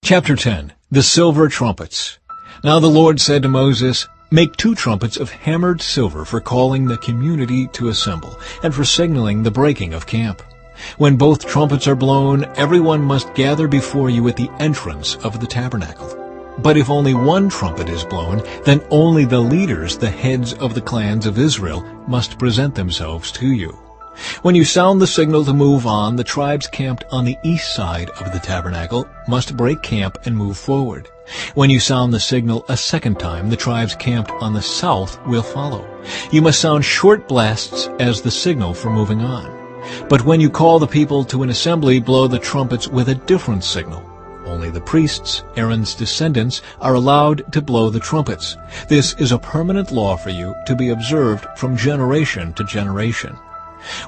Chapter 10. The Silver Trumpets. Now the Lord said to Moses, "Make 2 trumpets of hammered silver for calling the community to assemble, and for signaling the breaking of camp. When both trumpets are blown, everyone must gather before you at the entrance of the tabernacle. But if only one trumpet is blown, then only the leaders, the heads of the clans of Israel, must present themselves to you. When you sound the signal to move on, the tribes camped on the east side of the tabernacle must break camp and move forward. When you sound the signal a second time, the tribes camped on the south will follow. You must sound short blasts as the signal for moving on. But when you call the people to an assembly, blow the trumpets with a different signal. Only the priests, Aaron's descendants, are allowed to blow the trumpets. This is a permanent law for you to be observed from generation to generation.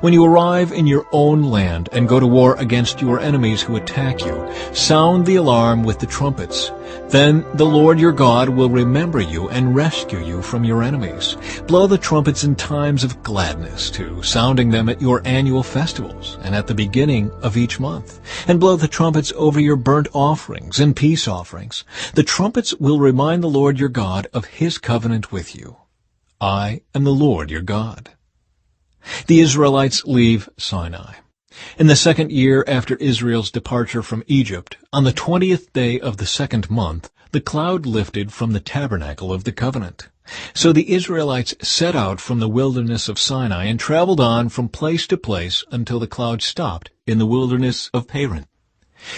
When you arrive in your own land and go to war against your enemies who attack you, sound the alarm with the trumpets. Then the Lord your God will remember you and rescue you from your enemies. Blow the trumpets in times of gladness, too, sounding them at your annual festivals and at the beginning of each month. And blow the trumpets over your burnt offerings and peace offerings. The trumpets will remind the Lord your God of his covenant with you. I am the Lord your God." The Israelites leave Sinai. In the 2nd year after Israel's departure from Egypt, on the 20th day of the 2nd month, the cloud lifted from the tabernacle of the covenant. So the Israelites set out from the wilderness of Sinai and traveled on from place to place until the cloud stopped in the wilderness of Paran.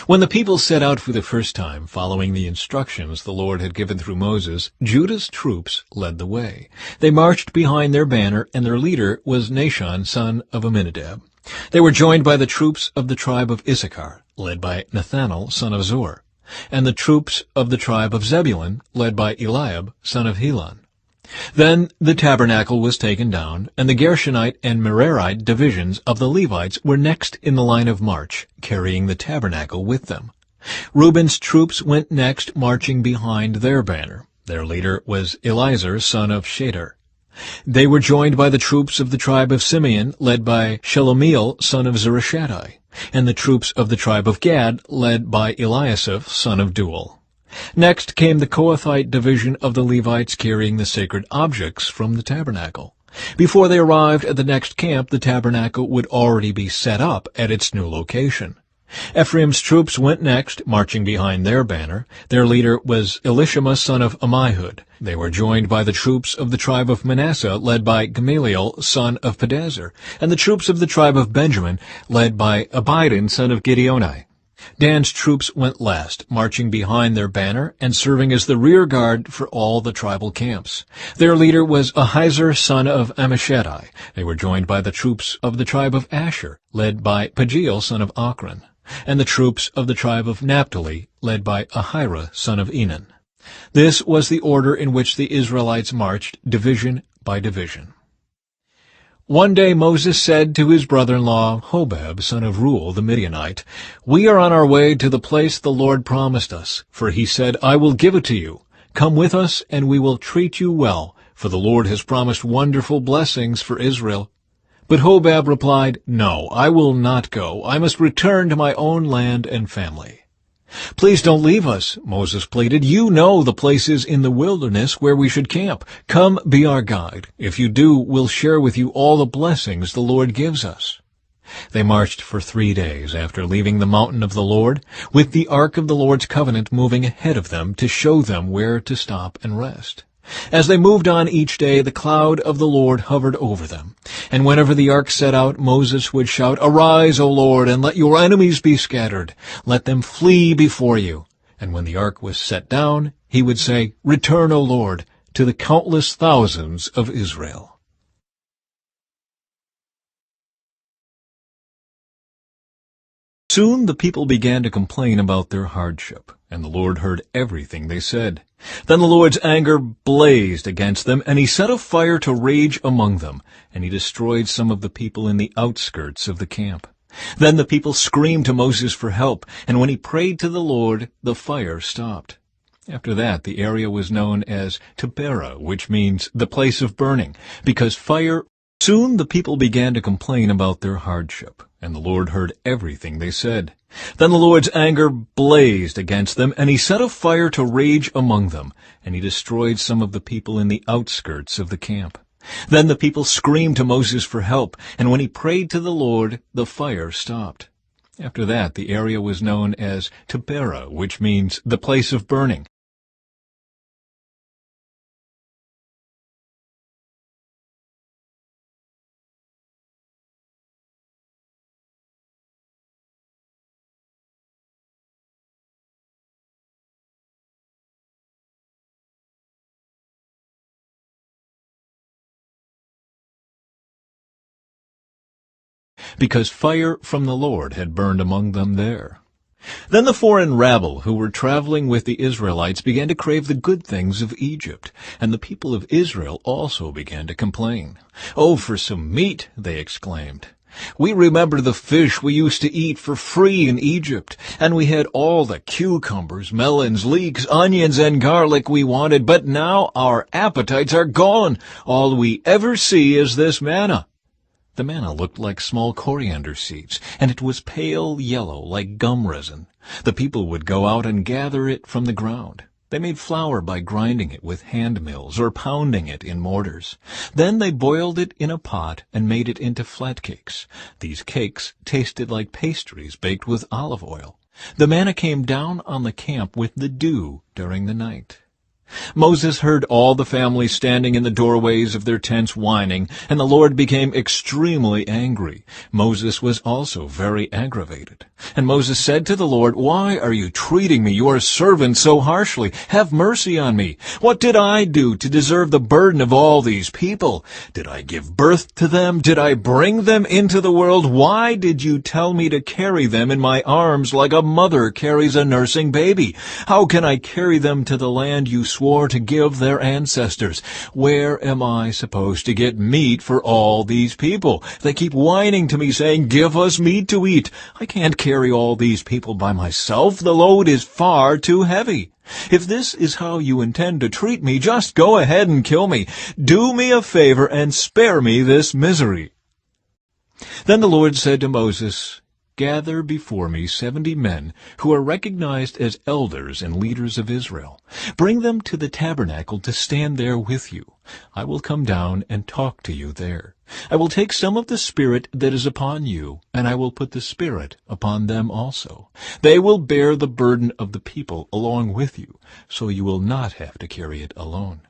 When the people set out for the first time, following the instructions the Lord had given through Moses, Judah's troops led the way. They marched behind their banner, and their leader was Nahshon, son of Amminadab. They were joined by the troops of the tribe of Issachar, led by Nathanael, son of Zor, and the troops of the tribe of Zebulun, led by Eliab, son of Helon. Then the tabernacle was taken down, and the Gershonite and Merarite divisions of the Levites were next in the line of march, carrying the tabernacle with them. Reuben's troops went next, marching behind their banner. Their leader was Elizur, son of Shedar. They were joined by the troops of the tribe of Simeon, led by Shelomiel, son of Zurishaddai, and the troops of the tribe of Gad, led by Eliasaph, son of Duel. Next came the Kohathite division of the Levites carrying the sacred objects from the tabernacle. Before they arrived at the next camp, the tabernacle would already be set up at its new location. Ephraim's troops went next, marching behind their banner. Their leader was Elishama, son of Ammihud. They were joined by the troops of the tribe of Manasseh, led by Gamaliel, son of Pedazur, and the troops of the tribe of Benjamin, led by Abidan, son of Gideoni. Dan's troops went last, marching behind their banner and serving as the rear guard for all the tribal camps. Their leader was Ahiezer, son of Ammishaddai. They were joined by the troops of the tribe of Asher, led by Pagiel, son of Ochran, and the troops of the tribe of Naphtali, led by Ahira, son of Enan. This was the order in which the Israelites marched, division by division. One day Moses said to his brother-in-law, Hobab, son of Reuel the Midianite, "We are on our way to the place the Lord promised us, for he said, 'I will give it to you. Come with us, and we will treat you well, for the Lord has promised wonderful blessings for Israel.' But Hobab replied, 'No, I will not go. I must return to my own land and family.' 'Please don't leave us,' Moses pleaded. 'You know the places in the wilderness where we should camp. Come, be our guide. If you do, we'll share with you all the blessings the Lord gives us.' They marched for 3 days after leaving the mountain of the Lord, with the ark of the Lord's covenant moving ahead of them to show them where to stop and rest. As they moved on each day, the cloud of the Lord hovered over them. And whenever the ark set out, Moses would shout, 'Arise, O Lord, and let your enemies be scattered. Let them flee before you.' And when the ark was set down, he would say, 'Return, O Lord, to the countless thousands of Israel.'" Soon the people began to complain about their hardship, and the Lord heard everything they said. Then the Lord's anger blazed against them, and he set a fire to rage among them, and he destroyed some of the people in the outskirts of the camp. Then the people screamed to Moses for help, and when he prayed to the Lord, the fire stopped. After that, the area was known as Taberah, which means the place of burning, because fire Soon the people began to complain about their hardship, and the Lord heard everything they said. Then the Lord's anger blazed against them, and he set a fire to rage among them, and he destroyed some of the people in the outskirts of the camp. Then the people screamed to Moses for help, and when he prayed to the Lord, the fire stopped. After that, the area was known as Taberah, which means the place of burning. Because fire from the Lord had burned among them there. Then the foreign rabble who were traveling with the Israelites began to crave the good things of Egypt, and the people of Israel also began to complain. "Oh, for some meat," they exclaimed. "We remember the fish we used to eat for free in Egypt, and we had all the cucumbers, melons, leeks, onions, and garlic we wanted, but now our appetites are gone. All we ever see is this manna." The manna looked like small coriander seeds, and it was pale yellow like gum resin. The people would go out and gather it from the ground. They made flour by grinding it with hand mills or pounding it in mortars. Then they boiled it in a pot and made it into flat cakes. These cakes tasted like pastries baked with olive oil. The manna came down on the camp with the dew during the night. Moses heard all the families standing in the doorways of their tents whining, and the Lord became extremely angry. Moses was also very aggravated. And Moses said to the Lord, "Why are you treating me, your servant, so harshly? Have mercy on me. What did I do to deserve the burden of all these people? Did I give birth to them? Did I bring them into the world? Why did you tell me to carry them in my arms like a mother carries a nursing baby? How can I carry them to the land you swore to give their ancestors? Where am I supposed to get meat for all these people? They keep whining to me, saying, 'Give us meat to eat.' I can't carry all these people by myself. The load is far too heavy. If this is how you intend to treat me, just go ahead and kill me. Do me a favor and spare me this misery." Then the Lord said to Moses, "Gather before me 70 men who are recognized as elders and leaders of Israel. Bring them to the tabernacle to stand there with you. I will come down and talk to you there. I will take some of the Spirit that is upon you, and I will put the Spirit upon them also. They will bear the burden of the people along with you, so you will not have to carry it alone.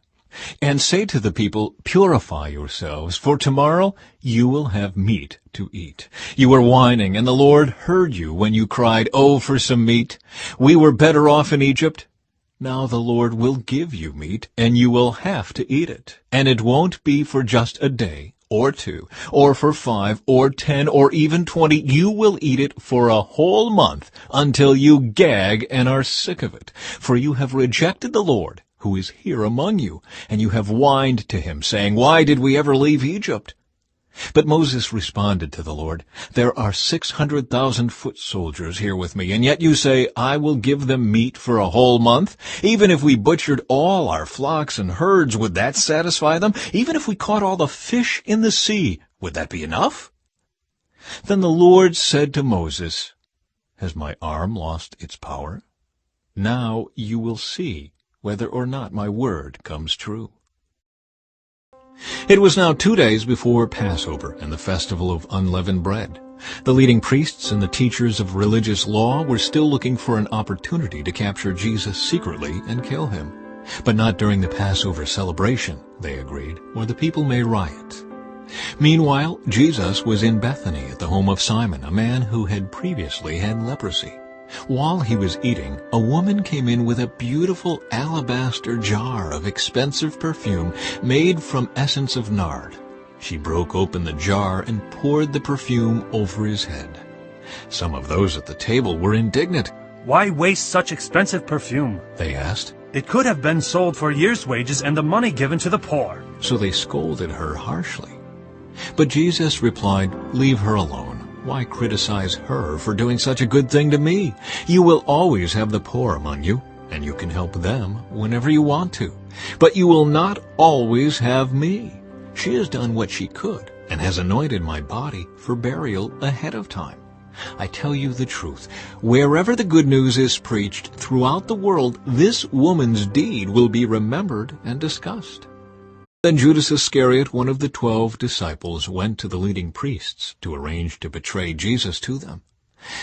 And say to the people, 'Purify yourselves, for tomorrow you will have meat to eat.' You were whining, and the Lord heard you when you cried, 'Oh, for some meat! We were better off in Egypt.' Now the Lord will give you meat, and you will have to eat it. And it won't be for just a day, or 2, or for 5, or 10, or even 20. You will eat it for a whole month, until you gag and are sick of it. For you have rejected the Lord, who is here among you, and you have whined to him, saying, 'Why did we ever leave Egypt?' But Moses responded to the Lord, 'There are 600,000 foot soldiers here with me, and yet you say, I will give them meat for a whole month? Even if we butchered all our flocks and herds, would that satisfy them? Even if we caught all the fish in the sea, would that be enough?' Then the Lord said to Moses, 'Has my arm lost its power? Now you will see whether or not my word comes true.'" It was now 2 days before Passover and the festival of unleavened bread. The leading priests and the teachers of religious law were still looking for an opportunity to capture Jesus secretly and kill him. But not during the Passover celebration, they agreed, or the people may riot. Meanwhile, Jesus was in Bethany at the home of Simon, a man who had previously had leprosy. While he was eating, a woman came in with a beautiful alabaster jar of expensive perfume made from essence of nard. She broke open the jar and poured the perfume over his head. Some of those at the table were indignant. "Why waste such expensive perfume?" they asked. "It could have been sold for a year's wages and the money given to the poor." So they scolded her harshly. But Jesus replied, "Leave her alone. Why criticize her for doing such a good thing to me? You will always have the poor among you, and you can help them whenever you want to. But you will not always have me. She has done what she could, and has anointed my body for burial ahead of time. I tell you the truth, wherever the good news is preached throughout the world, this woman's deed will be remembered and discussed." Then Judas Iscariot, one of the 12 disciples, went to the leading priests to arrange to betray Jesus to them.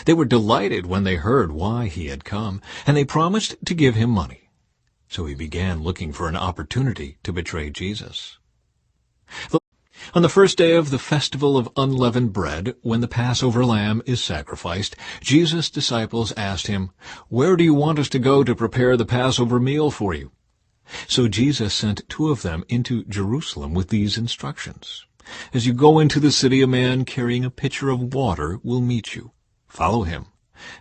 They were delighted when they heard why he had come, and they promised to give him money. So he began looking for an opportunity to betray Jesus. On the first day of the festival of unleavened bread, when the Passover lamb is sacrificed, Jesus' disciples asked him, "Where do you want us to go to prepare the Passover meal for you?" So Jesus sent 2 of them into Jerusalem with these instructions. "As you go into the city, a man carrying a pitcher of water will meet you. Follow him.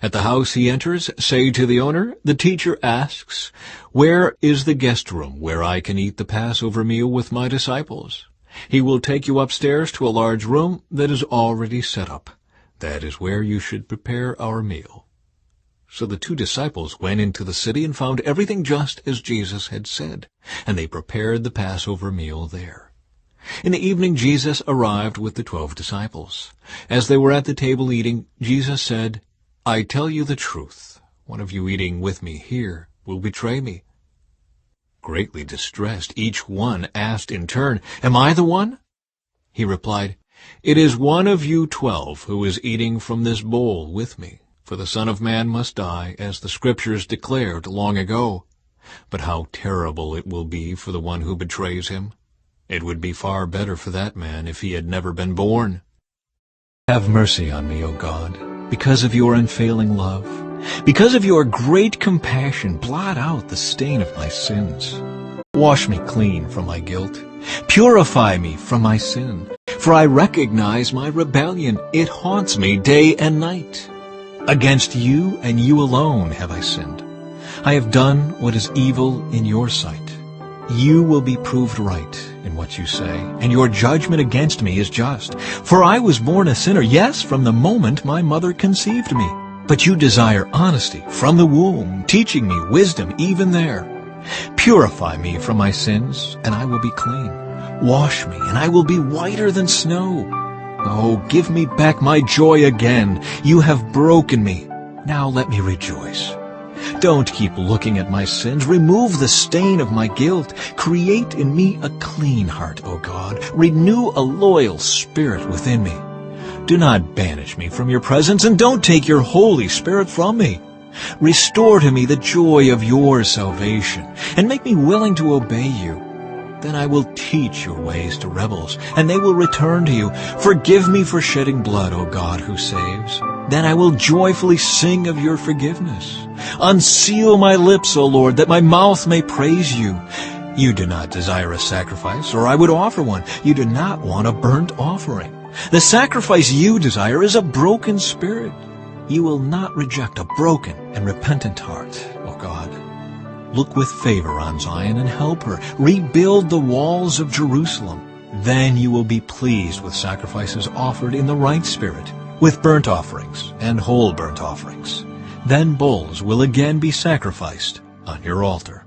At the house he enters, say to the owner, 'The teacher asks, where is the guest room where I can eat the Passover meal with my disciples?' He will take you upstairs to a large room that is already set up. That is where you should prepare our meal." So the 2 disciples went into the city and found everything just as Jesus had said, and they prepared the Passover meal there. In the evening Jesus arrived with the 12 disciples. As they were at the table eating, Jesus said, "I tell you the truth, one of you eating with me here will betray me." Greatly distressed, each one asked in turn, "Am I the one?" He replied, "It is one of you 12 who is eating from this bowl with me. For the Son of Man must die, as the Scriptures declared long ago. But how terrible it will be for the one who betrays him. It would be far better for that man if he had never been born." Have mercy on me, O God, because of your unfailing love. Because of your great compassion, blot out the stain of my sins. Wash me clean from my guilt. Purify me from my sin. For I recognize my rebellion. It haunts me day and night. Against you and you alone have I sinned. I have done what is evil in your sight. You will be proved right in what you say, and your judgment against me is just. For I was born a sinner, yes, from the moment my mother conceived me. But you desire honesty from the womb, teaching me wisdom even there. Purify me from my sins, and I will be clean. Wash me, and I will be whiter than snow. Oh, give me back my joy again. You have broken me. Now let me rejoice. Don't keep looking at my sins. Remove the stain of my guilt. Create in me a clean heart, O God. Renew a loyal spirit within me. Do not banish me from your presence, and don't take your Holy Spirit from me. Restore to me the joy of your salvation, and make me willing to obey you. Then I will teach your ways to rebels, and they will return to you. Forgive me for shedding blood, O God who saves. Then I will joyfully sing of your forgiveness. Unseal my lips, O Lord, that my mouth may praise you. You do not desire a sacrifice, or I would offer one. You do not want a burnt offering. The sacrifice you desire is a broken spirit. You will not reject a broken and repentant heart, O God. Look with favor on Zion and help her. Rebuild the walls of Jerusalem. Then you will be pleased with sacrifices offered in the right spirit, with burnt offerings and whole burnt offerings. Then bulls will again be sacrificed on your altar.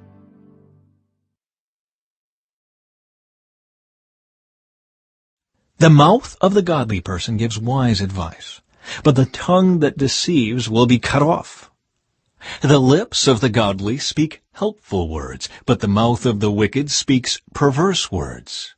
The mouth of the godly person gives wise advice, but the tongue that deceives will be cut off. The lips of the godly speak helpful words, but the mouth of the wicked speaks perverse words.